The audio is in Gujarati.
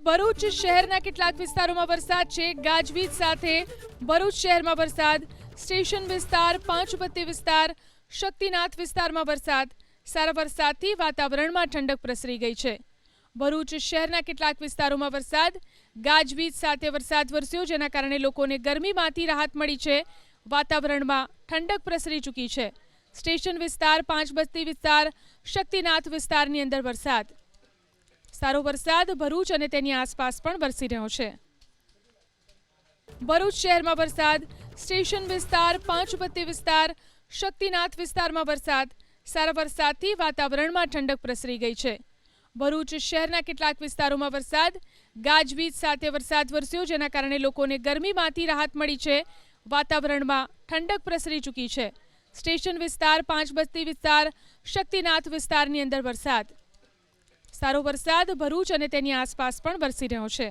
ભરૂચ શહેરના કેટલાક વિસ્તારોમાં વરસાદ છે. ગાજવીજ સાથે ભરૂચ શહેરમાં વરસાદ. સ્ટેશન વિસ્તાર, પાંચબત્તી વિસ્તાર, શક્તિનાથ વિસ્તારમાં વરસાદ. સારા વરસાદથી વાતાવરણમાં ઠંડક પ્રસરી ગઈ છે. ભરૂચ શહેરના કેટલાક વિસ્તારોમાં વરસાદ. ગાજવીજ સાથે વરસાદ વરસ્યો, જેના કારણે લોકોને ગરમીમાંથી રાહત મળી છે. વાતાવરણમાં ઠંડક પ્રસરી ચૂકી છે. સ્ટેશન વિસ્તાર, પાંચબત્તી વિસ્તાર, શક્તિનાથ વિસ્તારની અંદર વરસાદ. સારો વરસાદ ભરૂચ અને તેની આસપાસ પણ વરસી રહ્યો છે. ભરૂચ શહેરમાં વરસાદ. સ્ટેશન વિસ્તાર, પાંચબત્તી વિસ્તાર, શક્તિનાથ વિસ્તારમાં વરસાદ. સારા વરસાદથી વાતાવરણમાં ઠંડક પ્રસરી ગઈ છે. ભરૂચ શહેરના કેટલાક વિસ્તારોમાં વરસાદ. ગાજવીજ સાથે વરસાદ વરસ્યો, જેના કારણે લોકોને ગરમીમાંથી રાહત મળી છે. વાતાવરણમાં ઠંડક પ્રસરી ચૂકી છે. સ્ટેશન વિસ્તાર, પાંચબત્તી વિસ્તાર, શક્તિનાથ વિસ્તારની અંદર વરસાદ. સારો વરસાદ ભરૂચ અને તેની આસપાસ પણ વરસી રહ્યો છે.